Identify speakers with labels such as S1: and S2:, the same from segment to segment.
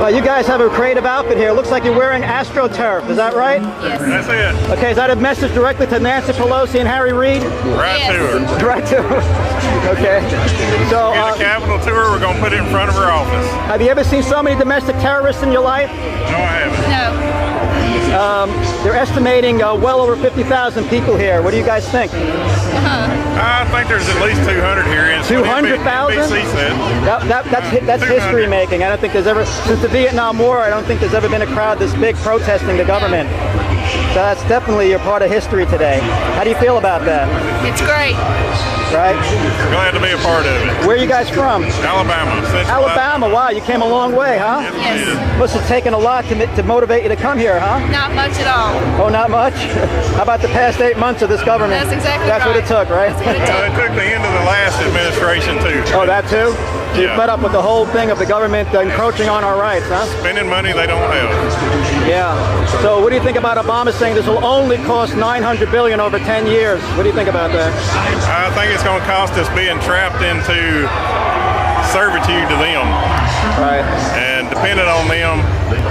S1: Well, you guys have a creative outfit here. It looks like you're wearing AstroTurf. Is that right?
S2: Yes.
S3: That's it.
S1: Okay, is that a message directly to Nancy Pelosi and Harry Reid?
S3: Right
S2: Yes.
S3: to her.
S1: Right to Okay. So,
S3: Get a Capitol tour, we're going to put it in front of her office.
S1: have you ever seen so many domestic terrorists in your life?
S3: No, I haven't.
S2: No.
S1: They're estimating well over 50,000 people here. What do you guys think?
S3: I think there's at least 200 here. And
S1: 200,000?
S3: NBC said.
S1: That's
S3: 200.
S1: history making. I don't think there's ever, since the Vietnam War, I don't think there's ever been a crowd this big protesting the government. So that's definitely you're part of history today. How do you feel about that?
S2: It's great.
S1: Right?
S3: Glad to be a part of it.
S1: Where are you guys from?
S3: Alabama. Central
S1: Alabama. Wow, you came a long way, huh?
S3: Yes, we did.
S1: Must have taken a lot to motivate you to come here, huh?
S2: Not much at all.
S1: Oh, not much? How about the past 8 months of this government?
S2: That's exactly
S1: That's what
S2: right.
S1: it took, right?
S2: That's what it took.
S3: It took the end of the last administration, too.
S1: Oh, that too? So you
S3: Yeah.
S1: fed up with the whole thing of the government encroaching on our rights, huh?
S3: Spending money they don't have.
S1: Yeah. So what do you think about Obama saying this will only cost $900 billion over 10 years? What do you think about that?
S3: I think it's going to cost us being trapped into servitude to them
S1: Right.
S3: and dependent on them.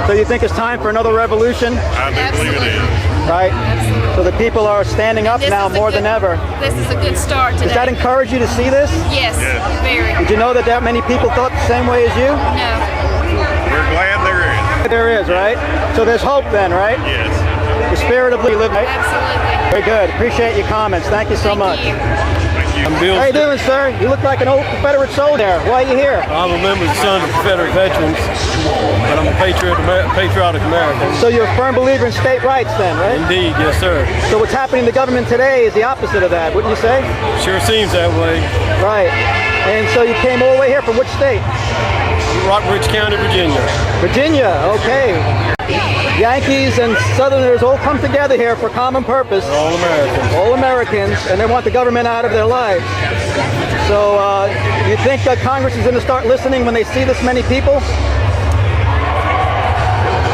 S1: So you think it's time for another revolution?
S3: I do believe it is.
S1: Right? So the people are standing up
S2: This
S1: now
S2: is a
S1: more
S2: good-
S1: than ever.
S2: This is a good start today.
S1: Does that encourage you to see this?
S2: Yes,
S3: Yes.
S2: very.
S1: Did you know that many people thought the same way as you?
S2: No.
S3: We're glad there is.
S1: There is, right? So there's hope then, right?
S3: Yes.
S1: The spirit of live, right?
S2: Absolutely.
S1: Very good. Appreciate your comments. Thank you so much.
S2: Thank you.
S3: Thank you.
S4: I'm Bill.
S1: How you doing, sir? You look like an old Confederate soldier. Why are you here?
S4: I'm a member of the Sons of Confederate Veterans, but I'm a patriotic American.
S1: So you're a firm believer in state rights then, right?
S4: Indeed, yes, sir.
S1: So what's happening in the government today is the opposite of that, wouldn't you say?
S4: Sure seems that way.
S1: Right. And so you came all the way here from which state?
S4: Rockbridge County, Virginia.
S1: Virginia, okay. Yankees and Southerners all come together here for a common purpose.
S4: All Americans.
S1: All Americans, and they want the government out of their lives. So you think that Congress is going to start listening when they see this many people?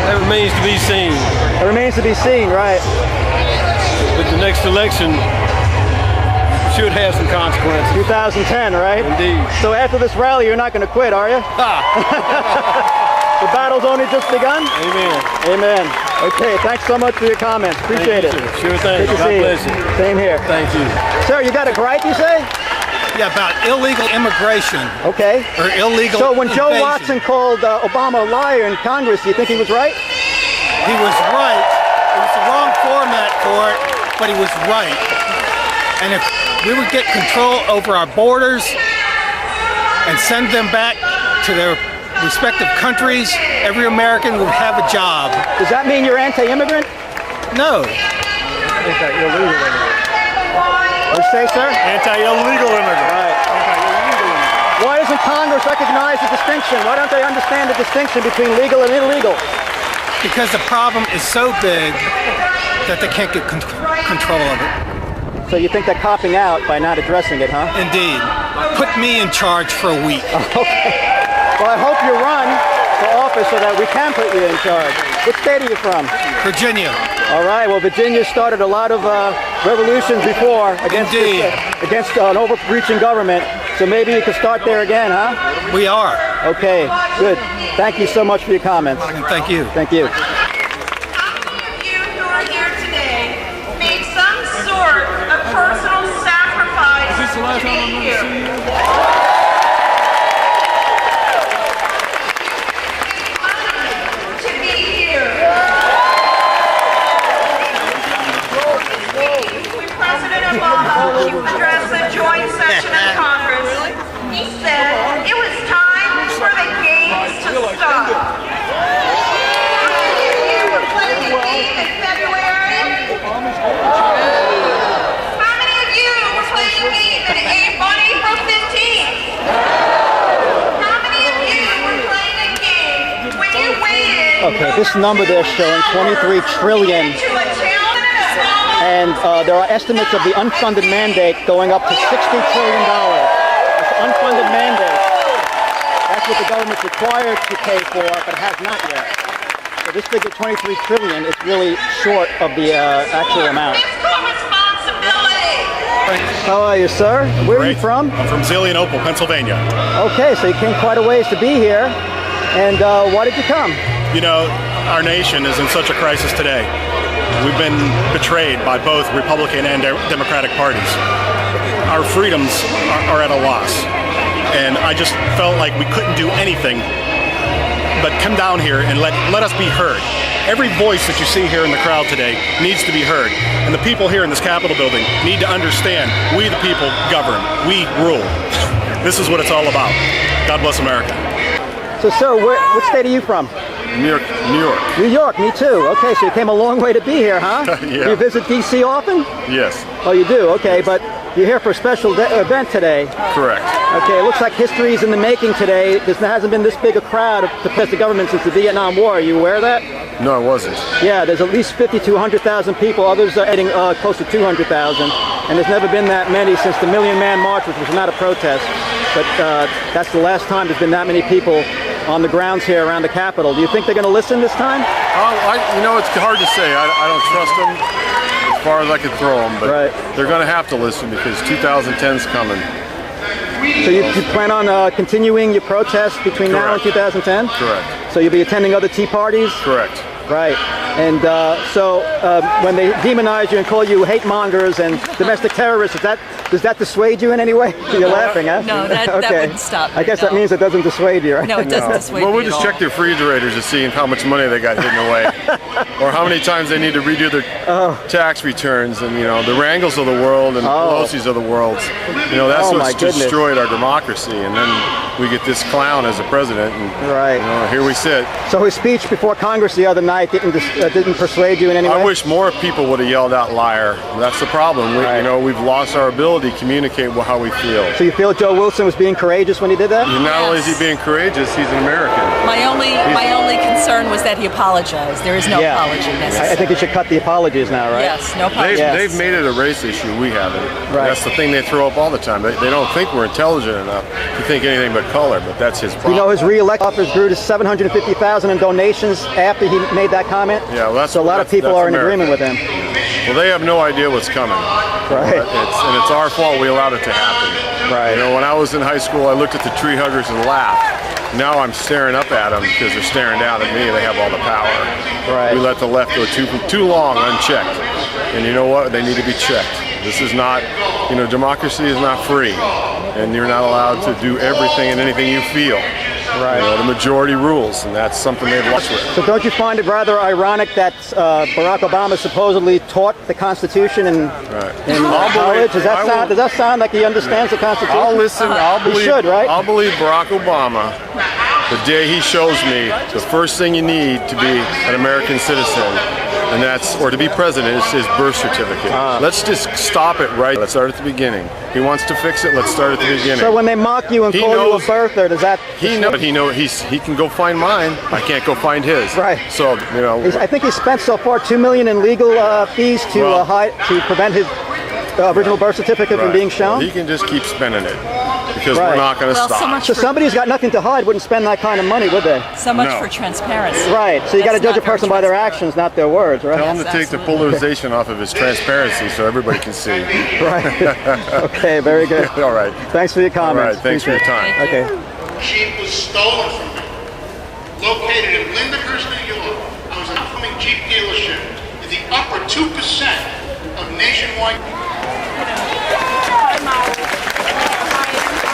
S4: That remains to be seen.
S1: It remains to be seen, right?
S4: But the next election should have some consequences.
S1: 2010, right?
S4: Indeed.
S1: So after this rally, you're not going to quit, are you? The battle's only just begun?
S4: Amen.
S1: Amen. Okay, thanks so much for your comments. Appreciate it.
S4: Thank you, sir. Sure thing.
S1: Good to
S4: God
S1: see
S4: bless
S1: you.
S4: you.
S1: Same here.
S4: Thank you.
S1: Sir, you got a gripe, you say?
S5: Yeah, about illegal immigration
S1: Okay.
S5: or illegal
S1: So when Joe
S5: invasion.
S1: Watson called Obama a liar in Congress, do you think he was right?
S5: He was right. It was the wrong format for it, but he was right. And if we would get control over our borders and send them back to their respective countries, every American would have a job.
S1: Does that mean you're anti-immigrant?
S5: No.
S4: Anti-illegal immigrant.
S1: What you say, sir?
S4: Anti-illegal immigrant.
S1: Right. Why doesn't Congress recognize the distinction? Why don't they understand the distinction between legal and illegal?
S5: Because the problem is so big that they can't get control of it.
S1: So you think they're copping out by not addressing it, huh?
S5: Indeed. Put me in charge for a week.
S1: Okay. Well, I hope you run for office so that we can put you in charge. What state are you from?
S5: Virginia.
S1: All right. Well, Virginia started a lot of revolutions before against
S5: Indeed.
S1: against an overreaching government. So maybe you could start there again, huh?
S5: We are.
S1: Okay. Good. Thank you so much for your comments.
S5: And thank you.
S1: Thank you.
S6: How many of you who are here today made some sort of personal sacrifice to be here? To be here. When President Obama addressed the joint session of Congress, he said it was time for the games to stop. You were playing a game in February. How many of you were playing a game on April 15th? How many of you were playing a game when you waited?
S1: Okay. This number they're showing, 23 trillion.
S6: To a town in Obama.
S1: And there are estimates of the unfunded mandate going up to $60 trillion. It's an unfunded mandate. That's what the government's required to pay for, but has not yet. So this figure, 23 trillion, is really short of the actual amount.
S6: Fiscal responsibility.
S1: How are you, sir? Where are you
S7: Great.
S1: from?
S7: I'm from Zillionople, Pennsylvania.
S1: Okay, so you came quite a ways to be here. And why did you come?
S7: You know, our nation is in such a crisis today. We've been betrayed by both Republican and Democratic parties. Our freedoms are at a loss. And I just felt like we couldn't do anything but come down here and let us be heard. Every voice that you see here in the crowd today needs to be heard. And the people here in this Capitol building need to understand we the people govern. We rule. This is what it's all about. God bless America.
S1: So, sir, which state are you from?
S3: New York.
S1: New York, me too. Okay, so you came a long way to be here, huh?
S3: Yeah.
S1: Do you visit D.C. often?
S3: Yes,
S1: Oh, you do? Okay, but you're here for a special event today.
S3: correct.
S1: Okay, it looks like history is in the making today. There hasn't been this big a crowd to protest the government since the Vietnam War. Are you aware of that?
S3: No, I wasn't.
S1: Yeah, there's at least 50 to 100,000 people. Others are adding close to 200,000. And there's never been that many since the Million Man March, which was not a protest. But that's the last time there's been that many people on the grounds here around the Capitol. Do you think they're going to listen this time?
S3: It's hard to say. I don't trust them as far as I can throw them, but
S1: Right.
S3: they're going to have to listen because 2010's coming.
S1: So you plan on continuing your protest between now and
S3: Correct.
S1: 2010?
S3: Correct.
S1: So you'll be attending other Tea Parties?
S3: Correct.
S1: Right. And so when they demonize you and call you hate mongers and domestic terrorists, does that dissuade you in any way? You're laughing, huh?
S8: No, that wouldn't stop me,
S1: I guess that
S8: no.
S1: means it doesn't dissuade you, right?
S8: No, it doesn't dissuade
S3: Well,
S8: me
S3: we'll
S8: at
S3: just
S8: all.
S3: check their refrigerators to see how much money they got hidden away, or how many times they need to redo their tax returns, and the Rangels of the world and Pelosi's of the world. That's
S1: Oh, my
S3: what's
S1: goodness.
S3: destroyed our democracy, and then we get this clown as a president, and
S1: Right.
S3: here we sit.
S1: So his speech before Congress the other night didn't persuade you in any way?
S3: I wish more people would have yelled out "liar." That's the problem. We've lost our ability to communicate how we feel.
S1: So you feel Joe Wilson was being courageous when he did that?
S3: Not only is he being courageous, he's an American.
S8: My only concern was that he apologized. There is no apology necessary.
S1: I think you should cut the apologies now, right?
S8: Yes, no apology.
S3: They've made it a race issue. We haven't.
S1: Right.
S3: That's the thing they throw up all the time. They don't think we're intelligent enough to think anything but color, but that's his problem.
S1: You know his re-election offers grew to $750,000 in donations after he made that comment?
S3: Yeah, well,
S1: so a lot of people are in agreement with him.
S3: Well, they have no idea what's coming.
S1: Right.
S3: It's our fault we allowed it to happen.
S1: Right.
S3: When I was in high school, I looked at the tree huggers and laughed. Now I'm staring up at them because they're staring down at me. They have all the power.
S1: Right.
S3: We let the left go too long unchecked. And you know what? They need to be checked. This is not, democracy is not free. And you're not allowed to do everything and anything you feel.
S1: Right.
S3: The majority rules, and that's something they've lost with.
S1: So don't you find it rather ironic that Barack Obama supposedly taught the Constitution in college? Does that sound like he understands the Constitution?
S3: I'll listen.
S1: He should, right?
S3: I'll believe Barack Obama the day he shows me the first thing you need to be an American citizen, and or to be president, is his birth certificate. Let's just stop it right. Let's start at the beginning. He wants to fix it. Let's start at the beginning.
S1: So when they mock you and call you a birther, does that?
S3: He can go find mine. I can't go find his.
S1: Right.
S3: So
S1: I think he spent so far $2 million in legal fees to prevent his original birth certificate from being shown.
S3: Well, he can just keep spending it because we're not going to stop.
S1: So somebody who's got nothing to hide wouldn't spend that kind of money, would they?
S8: So much for transparency.
S1: Right. So you got to judge a person by their actions, not their words, right?
S3: Tell him to take the polarization off of his transparency so everybody can see.
S1: Right. Okay, very good.
S3: All right.
S1: Thanks for your comments.
S3: All right, thanks for your time.
S1: Okay.
S9: Jeep was stolen from me. Located in Lindenhurst, New York. I was an upcoming Jeep dealership in the upper 2% of nationwide.